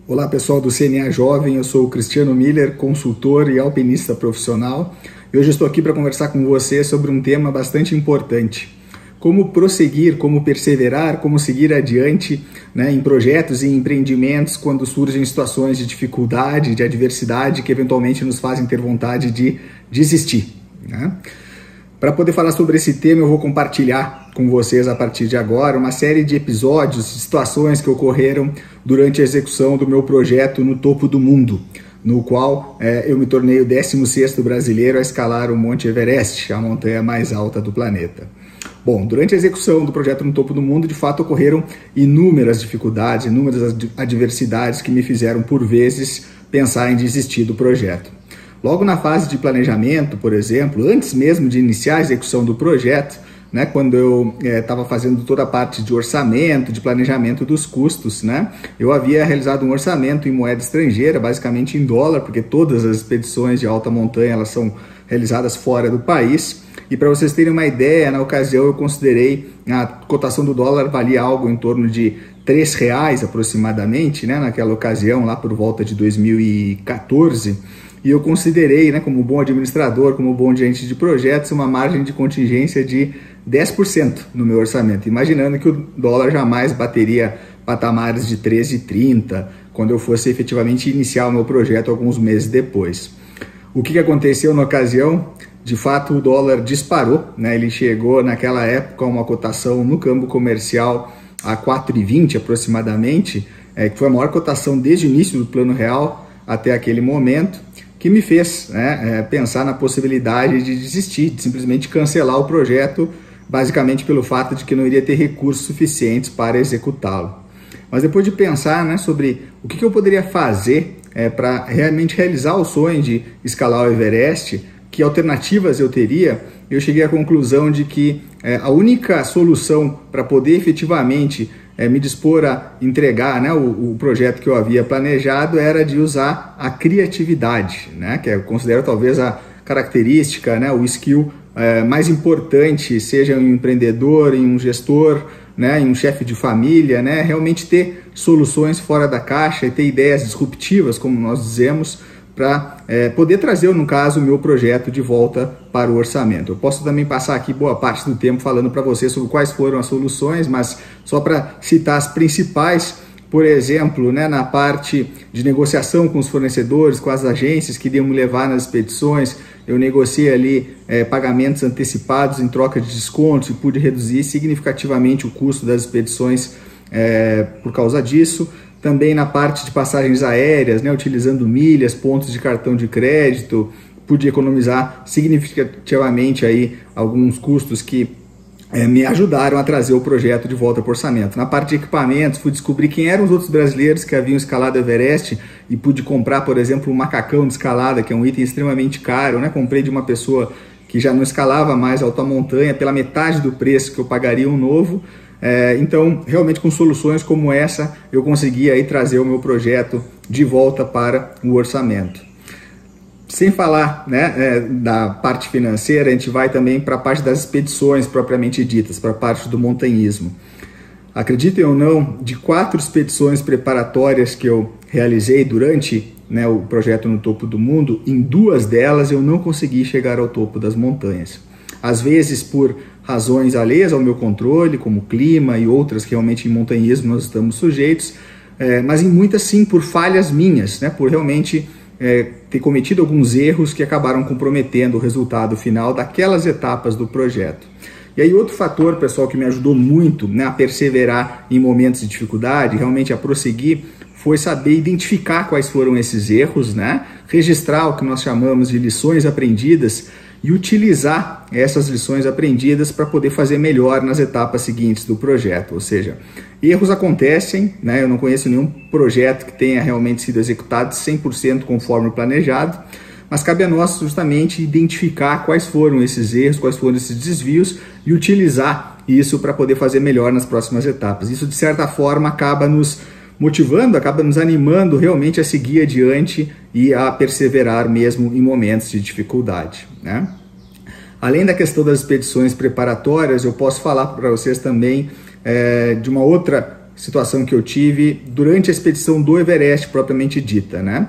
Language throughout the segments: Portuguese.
Olá pessoal do CNA Jovem, eu sou o Cristiano Miller, consultor e alpinista profissional, e hoje estou aqui para conversar com você sobre um tema bastante importante. Como prosseguir, como perseverar, como seguir adiante, em projetos e empreendimentos quando surgem situações de dificuldade, de adversidade que eventualmente nos fazem ter vontade de desistir. Para poder falar sobre esse tema, eu vou compartilhar com vocês a partir de agora uma série de episódios, situações que ocorreram durante a execução do meu projeto No Topo do Mundo, no qual eu me tornei o 16º brasileiro a escalar o Monte Everest, a montanha mais alta do planeta. Bom, durante a execução do projeto No Topo do Mundo, de fato ocorreram inúmeras dificuldades, inúmeras adversidades que me fizeram, por vezes, pensar em desistir do projeto. Logo na fase de planejamento, por exemplo, antes mesmo de iniciar a execução do projeto, quando eu estava fazendo toda a parte de orçamento, de planejamento dos custos, eu havia realizado um orçamento em moeda estrangeira, basicamente em dólar, porque todas as expedições de alta montanha elas são realizadas fora do país. E para vocês terem uma ideia, na ocasião eu considerei a cotação do dólar valia algo em torno de R$3 aproximadamente, naquela ocasião, lá por volta de 2014. E eu considerei, como bom administrador, como bom gerente de projetos, uma margem de contingência de 10% no meu orçamento, imaginando que o dólar jamais bateria patamares de 13,30 quando eu fosse efetivamente iniciar o meu projeto alguns meses depois. O que aconteceu na ocasião? De fato, o dólar disparou, ele chegou naquela época a uma cotação no câmbio comercial a 4,20 aproximadamente, que foi a maior cotação desde o início do Plano Real até aquele momento, que me fez pensar na possibilidade de desistir, de simplesmente cancelar o projeto, basicamente pelo fato de que não iria ter recursos suficientes para executá-lo. Mas depois de pensar sobre o que eu poderia fazer para realmente realizar o sonho de escalar o Everest, que alternativas eu teria, eu cheguei à conclusão de que a única solução para poder efetivamente me dispor a entregar o projeto que eu havia planejado era de usar a criatividade, que eu considero talvez a característica, o skill mais importante, seja em um empreendedor, em um gestor, em um chefe de família, realmente ter soluções fora da caixa e ter ideias disruptivas, como nós dizemos, para poder trazer, no caso, o meu projeto de volta para o orçamento. Eu posso também passar aqui boa parte do tempo falando para vocês sobre quais foram as soluções, mas só para citar as principais, por exemplo, na parte de negociação com os fornecedores, com as agências que iriam me levar nas expedições, eu negociei ali pagamentos antecipados em troca de descontos e pude reduzir significativamente o custo das expedições por causa disso. Também na parte de passagens aéreas, utilizando milhas, pontos de cartão de crédito, pude economizar significativamente aí alguns custos que me ajudaram a trazer o projeto de volta para o orçamento. Na parte de equipamentos, fui descobrir quem eram os outros brasileiros que haviam escalado o Everest e pude comprar, por exemplo, um macacão de escalada, que é um item extremamente caro. Comprei de uma pessoa que já não escalava mais alta montanha pela metade do preço que eu pagaria um novo. Então, realmente com soluções como essa, eu consegui aí trazer o meu projeto de volta para o orçamento. Sem falar da parte financeira, a gente vai também para a parte das expedições propriamente ditas, para a parte do montanhismo. Acreditem ou não, de 4 expedições preparatórias que eu realizei durante o projeto No Topo do Mundo, em 2 delas eu não consegui chegar ao topo das montanhas. Às vezes por razões alheias ao meu controle, como clima e outras que realmente em montanhismo nós estamos sujeitos, mas em muitas sim por falhas minhas, por realmente ter cometido alguns erros que acabaram comprometendo o resultado final daquelas etapas do projeto. E aí outro fator, pessoal, que me ajudou muito a perseverar em momentos de dificuldade, realmente a prosseguir, foi saber identificar quais foram esses erros, registrar o que nós chamamos de lições aprendidas e utilizar essas lições aprendidas para poder fazer melhor nas etapas seguintes do projeto. Ou seja, erros acontecem, eu não conheço nenhum projeto que tenha realmente sido executado 100% conforme planejado, mas cabe a nós justamente identificar quais foram esses erros, quais foram esses desvios e utilizar isso para poder fazer melhor nas próximas etapas. Isso, de certa forma, acaba nos motivando, acaba nos animando realmente a seguir adiante e a perseverar mesmo em momentos de dificuldade. Além da questão das expedições preparatórias, eu posso falar para vocês também de uma outra situação que eu tive durante a expedição do Everest propriamente dita, né?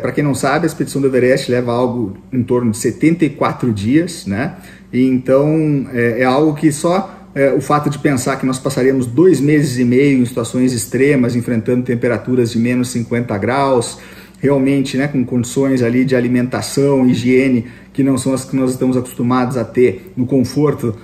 Para quem não sabe, a expedição do Everest leva algo em torno de 74 dias, né? E então é algo que só o fato de pensar que nós passaríamos 2 meses e meio em situações extremas, enfrentando temperaturas de menos 50 graus, realmente, né, com condições ali de alimentação, higiene, que não são as que nós estamos acostumados a ter no conforto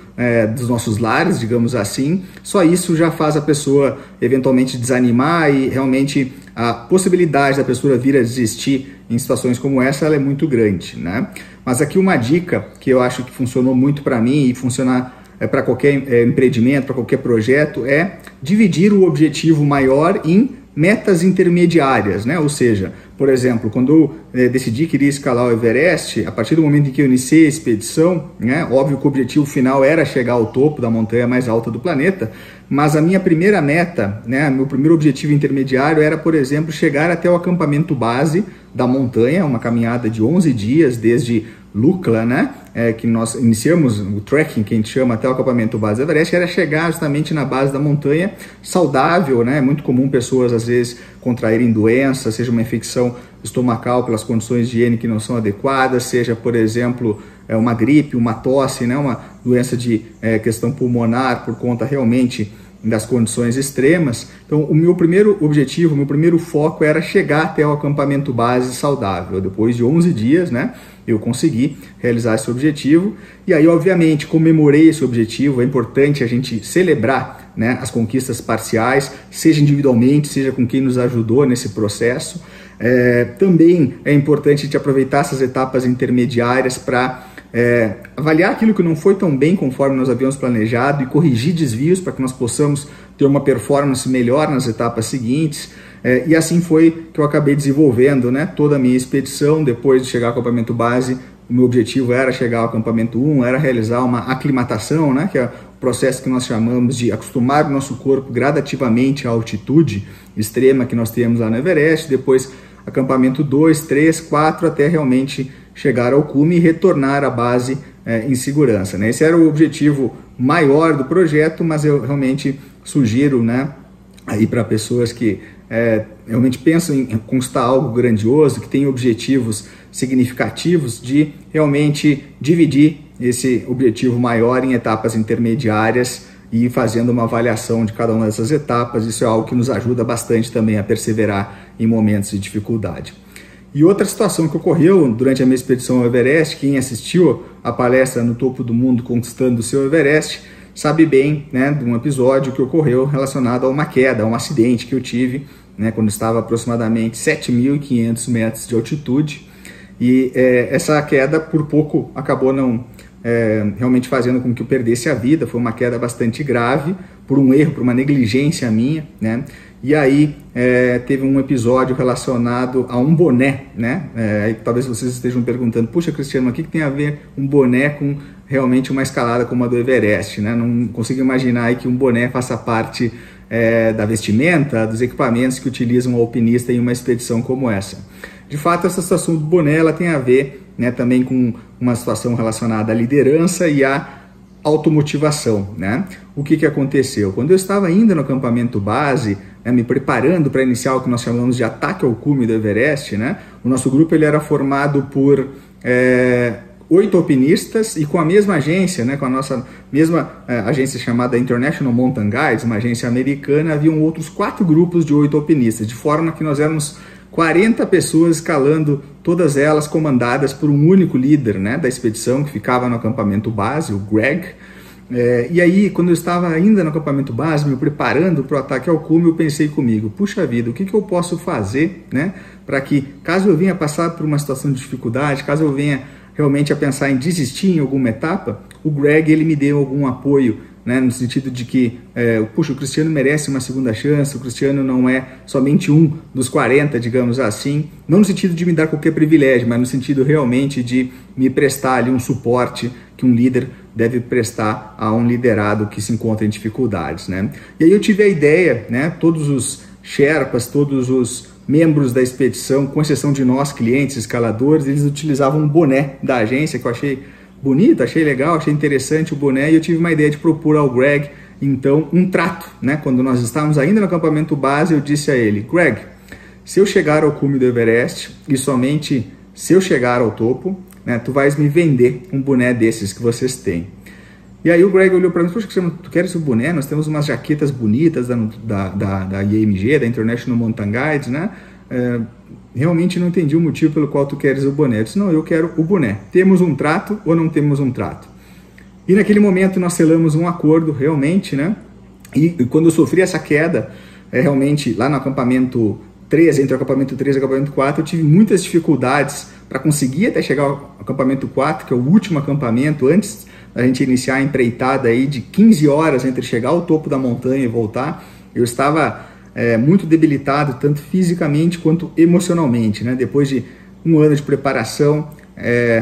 dos nossos lares, digamos assim, só isso já faz a pessoa eventualmente desanimar, e realmente a possibilidade da pessoa vir a desistir em situações como essa, ela é muito grande, né? Mas aqui uma dica que eu acho que funcionou muito para mim e funciona para qualquer empreendimento, para qualquer projeto, é dividir o objetivo maior em metas intermediárias, né? Ou seja, por exemplo, quando eu decidi que iria escalar o Everest, a partir do momento em que eu iniciei a expedição, né, óbvio que o objetivo final era chegar ao topo da montanha mais alta do planeta, mas a minha primeira meta, né, meu primeiro objetivo intermediário era, por exemplo, chegar até o acampamento base da montanha, uma caminhada de 11 dias desde Lukla, né, que nós iniciamos o trekking, que a gente chama, até o acampamento base do Everest, era chegar justamente na base da montanha saudável, né? É muito comum pessoas às vezes contraírem doenças, seja uma infecção estomacal pelas condições de higiene que não são adequadas, seja, por exemplo, uma gripe, uma tosse, né? Uma doença de questão pulmonar por conta realmente das condições extremas. Então, o meu primeiro objetivo, o meu primeiro foco era chegar até o acampamento base saudável. Depois de 11 dias, né, eu consegui realizar esse objetivo. E aí, obviamente, comemorei esse objetivo. É importante a gente celebrar, né, as conquistas parciais, seja individualmente, seja com quem nos ajudou nesse processo. Também é importante a gente aproveitar essas etapas intermediárias para avaliar aquilo que não foi tão bem conforme nós havíamos planejado e corrigir desvios para que nós possamos ter uma performance melhor nas etapas seguintes. E assim foi que eu acabei desenvolvendo, né, toda a minha expedição. Depois de chegar ao acampamento base, o meu objetivo era chegar ao acampamento 1, era realizar uma aclimatação, né, que é o processo que nós chamamos de acostumar o nosso corpo gradativamente à altitude extrema que nós temos lá no Everest. Depois acampamento 2, 3, 4, até realmente chegar ao cume e retornar à base em segurança, né? Esse era o objetivo maior do projeto, mas eu realmente sugiro, né, aí para pessoas que realmente pensam em conquistar algo grandioso, que tem objetivos significativos, de realmente dividir esse objetivo maior em etapas intermediárias e ir fazendo uma avaliação de cada uma dessas etapas. Isso é algo que nos ajuda bastante também a perseverar em momentos de dificuldade. E outra situação que ocorreu durante a minha expedição ao Everest, quem assistiu a palestra No Topo do Mundo Conquistando o Seu Everest, sabe bem, né, de um episódio que ocorreu relacionado a uma queda, a um acidente que eu tive, né, quando estava aproximadamente 7.500 metros de altitude. E essa queda por pouco acabou não realmente fazendo com que eu perdesse a vida. Foi uma queda bastante grave, por um erro, por uma negligência minha, né? E aí teve um episódio relacionado a um boné, né? Talvez vocês estejam perguntando, puxa, Cristiano, o que tem a ver um boné com realmente uma escalada como a do Everest, né? Não consigo imaginar aí que um boné faça parte da vestimenta, dos equipamentos que utilizam um alpinista em uma expedição como essa. De fato, essa situação do boné, ela tem a ver, né, também com uma situação relacionada à liderança e à automotivação, né? O que aconteceu? Quando eu estava ainda no acampamento base, né, me preparando para iniciar o que nós chamamos de ataque ao cume do Everest, né? O nosso grupo ele era formado por 8 alpinistas, e com a mesma agência, né, com a nossa mesma agência chamada International Mountain Guides, uma agência americana, haviam outros 4 grupos de 8 alpinistas, de forma que nós éramos 40 pessoas escalando, todas elas comandadas por um único líder, né, da expedição, que ficava no acampamento base, o Greg. E aí, quando eu estava ainda no acampamento base, me preparando para o ataque ao cume, eu pensei comigo, puxa vida, o que eu posso fazer, né, para que, caso eu venha passar por uma situação de dificuldade, caso eu venha realmente a pensar em desistir em alguma etapa, o Greg ele me deu algum apoio, né, no sentido de que, puxa, o Cristiano merece uma segunda chance, o Cristiano não é somente um dos 40, digamos assim, não no sentido de me dar qualquer privilégio, mas no sentido realmente de me prestar ali um suporte que um líder deve prestar a um liderado que se encontra em dificuldades, né? E aí eu tive a ideia, né, todos os Sherpas, todos os membros da expedição, com exceção de nós, clientes, escaladores, eles utilizavam um boné da agência, que eu achei bonito, achei legal, achei interessante o boné, e eu tive uma ideia de propor ao Greg então um trato, né? Quando nós estávamos ainda no acampamento base, eu disse a ele: Greg, se eu chegar ao cume do Everest e somente se eu chegar ao topo, né, tu vais me vender um boné desses que vocês têm. E aí o Greg olhou para mim: poxa, tu queres o boné? Nós temos umas jaquetas bonitas da IMG, da International Mountain Guides, né? Realmente não entendi o motivo pelo qual tu queres o boné. Eu disse: não, eu quero o boné. Temos um trato ou não temos um trato? E naquele momento nós selamos um acordo realmente, né? E quando eu sofri essa queda, realmente lá no acampamento 3, entre o acampamento 3 e o acampamento 4, eu tive muitas dificuldades para conseguir até chegar ao acampamento 4, que é o último acampamento, antes da gente iniciar a empreitada aí de 15 horas entre chegar ao topo da montanha e voltar. Eu estava muito debilitado, tanto fisicamente quanto emocionalmente, né? Depois de um ano de preparação,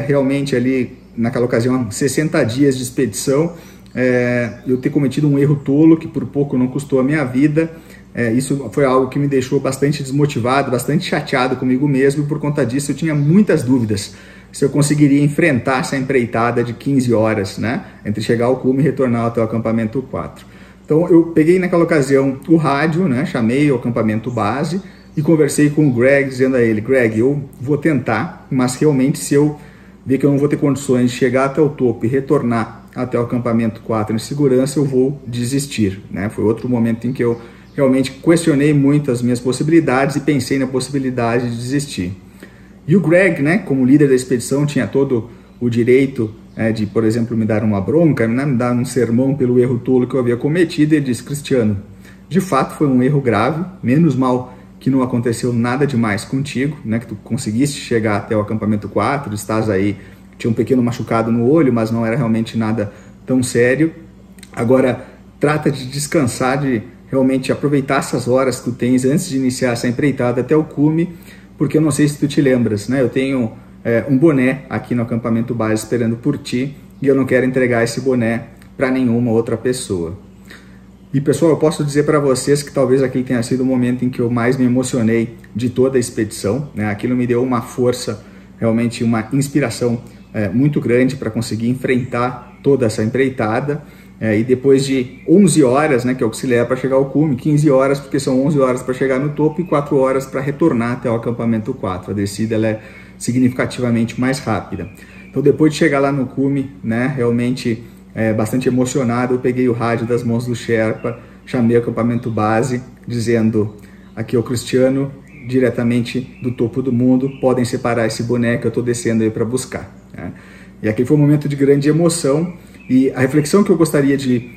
realmente ali naquela ocasião 60 dias de expedição, eu ter cometido um erro tolo que por pouco não custou a minha vida. Isso foi algo que me deixou bastante desmotivado, bastante chateado comigo mesmo, e por conta disso eu tinha muitas dúvidas se eu conseguiria enfrentar essa empreitada de 15 horas, né? Entre chegar ao cume e retornar até o acampamento 4. Então eu peguei naquela ocasião o rádio, né? Chamei o acampamento base e conversei com o Greg, dizendo a ele: Greg, eu vou tentar, mas realmente se eu ver que eu não vou ter condições de chegar até o topo e retornar até o acampamento 4 em segurança, eu vou desistir, né? Foi outro momento em que eu realmente questionei muito as minhas possibilidades e pensei na possibilidade de desistir. E o Greg, né, como líder da expedição, tinha todo o direito de, por exemplo, me dar uma bronca, né, me dar um sermão pelo erro tolo que eu havia cometido. Ele disse: Cristiano, de fato foi um erro grave, menos mal que não aconteceu nada demais contigo, né, que tu conseguiste chegar até o acampamento 4, estás aí, tinha um pequeno machucado no olho, mas não era realmente nada tão sério. Agora, trata de descansar, de realmente aproveitar essas horas que tu tens antes de iniciar essa empreitada até o cume, porque eu não sei se tu te lembras, né, eu tenho um boné aqui no acampamento base esperando por ti, e eu não quero entregar esse boné para nenhuma outra pessoa. E pessoal, eu posso dizer para vocês que talvez aquele tenha sido o momento em que eu mais me emocionei de toda a expedição, né? Aquilo me deu uma força, realmente uma inspiração muito grande para conseguir enfrentar toda essa empreitada. E depois de 11 horas, né, que é o que se leva para chegar ao cume, 15 horas, porque são 11 horas para chegar no topo e 4 horas para retornar até o acampamento 4. A descida ela é significativamente mais rápida. Então, depois de chegar lá no cume, né, realmente bastante emocionado, eu peguei o rádio das mãos do Sherpa, chamei o acampamento base, dizendo: aqui é o Cristiano, diretamente do topo do mundo, podem separar esse boné que eu estou descendo aí para buscar, né? E aqui foi um momento de grande emoção. E a reflexão que eu gostaria de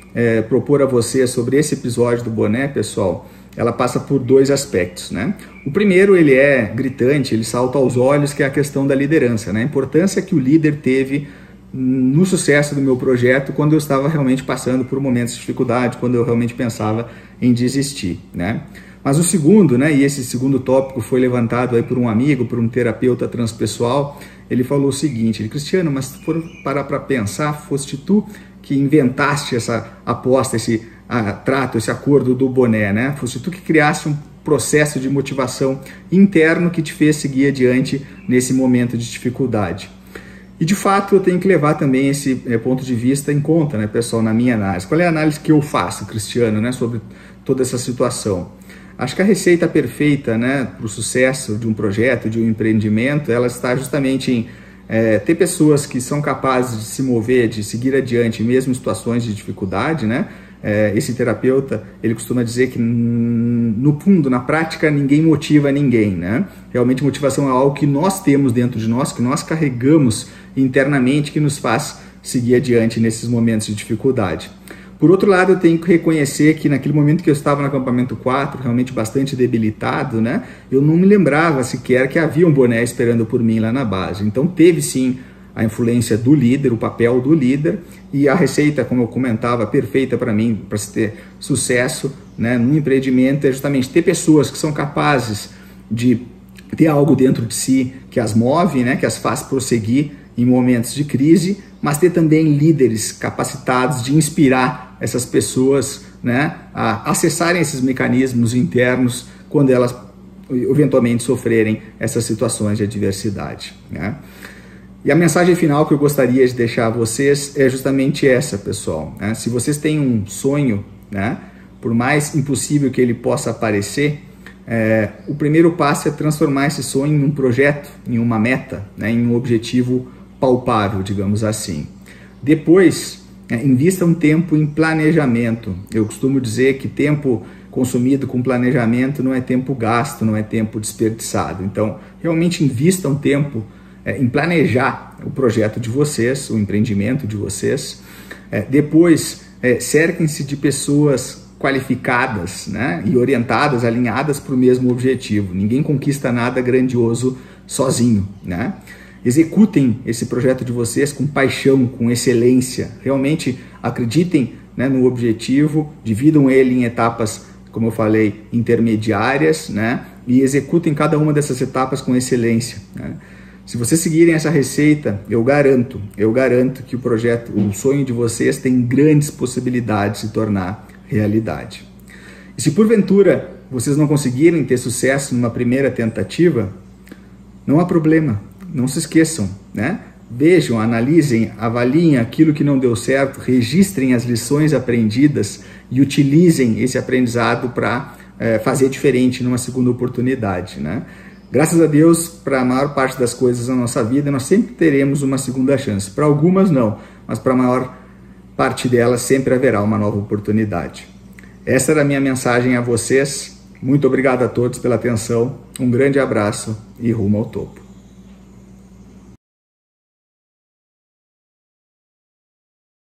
propor a você sobre esse episódio do boné, pessoal, ela passa por dois aspectos, né? O primeiro, ele é gritante, ele salta aos olhos, que é a questão da liderança, né? A importância que o líder teve no sucesso do meu projeto quando eu estava realmente passando por momentos de dificuldade, quando eu realmente pensava em desistir, né? Mas o segundo, né, e esse segundo tópico foi levantado aí por um amigo, por um terapeuta transpessoal, ele falou o seguinte: Cristiano, mas se for parar para pensar, foste tu que inventaste essa aposta, esse trato, esse acordo do boné, né? Foste tu que criaste um processo de motivação interno que te fez seguir adiante nesse momento de dificuldade. E de fato eu tenho que levar também esse ponto de vista em conta, né, pessoal, na minha análise. Qual é a análise que eu faço, Cristiano, né, sobre toda essa situação? Acho que a receita perfeita, né, para o sucesso de um projeto, de um empreendimento, ela está justamente em ter pessoas que são capazes de se mover, de seguir adiante, mesmo em situações de dificuldade, né? Esse terapeuta, ele costuma dizer que no fundo, na prática, ninguém motiva ninguém, né? Realmente motivação é algo que nós temos dentro de nós, que nós carregamos internamente, que nos faz seguir adiante nesses momentos de dificuldade. Por outro lado, eu tenho que reconhecer que naquele momento que eu estava no acampamento 4, realmente bastante debilitado, né? Eu não me lembrava sequer que havia um boné esperando por mim lá na base. Então teve sim a influência do líder, o papel do líder, e a receita, como eu comentava, perfeita para mim, para se ter sucesso, né, no empreendimento, é justamente ter pessoas que são capazes de ter algo dentro de si que as move, né, que as faz prosseguir em momentos de crise, mas ter também líderes capacitados de inspirar essas pessoas, né, a acessarem esses mecanismos internos quando elas eventualmente sofrerem essas situações de adversidade, né? E a mensagem final que eu gostaria de deixar a vocês é justamente essa, pessoal, né? Se vocês têm um sonho, né, por mais impossível que ele possa parecer, o primeiro passo é transformar esse sonho em um projeto, em uma meta, né, em um objetivo palpável, digamos assim. Depois, invista um tempo em planejamento. Eu costumo dizer que tempo consumido com planejamento não é tempo gasto, não é tempo desperdiçado. Então, realmente invista um tempo em planejar o projeto de vocês, o empreendimento de vocês. Depois, cerquem-se de pessoas qualificadas, né, e orientadas, alinhadas para o mesmo objetivo. Ninguém conquista nada grandioso sozinho, né? Executem esse projeto de vocês com paixão, com excelência. Realmente acreditem, né, no objetivo, dividam ele em etapas, como eu falei, intermediárias, né, e executem cada uma dessas etapas com excelência, né? Se vocês seguirem essa receita, eu garanto que o sonho de vocês tem grandes possibilidades de se tornar realidade. E se porventura vocês não conseguirem ter sucesso numa primeira tentativa, não há problema, não se esqueçam, né? Vejam, analisem, avaliem aquilo que não deu certo, registrem as lições aprendidas e utilizem esse aprendizado para fazer diferente numa segunda oportunidade, né? Graças a Deus, para a maior parte das coisas na nossa vida, nós sempre teremos uma segunda chance. Para algumas não, mas para a maior parte delas sempre haverá uma nova oportunidade. Essa era a minha mensagem a vocês. Muito obrigado a todos pela atenção. Um grande abraço e rumo ao topo.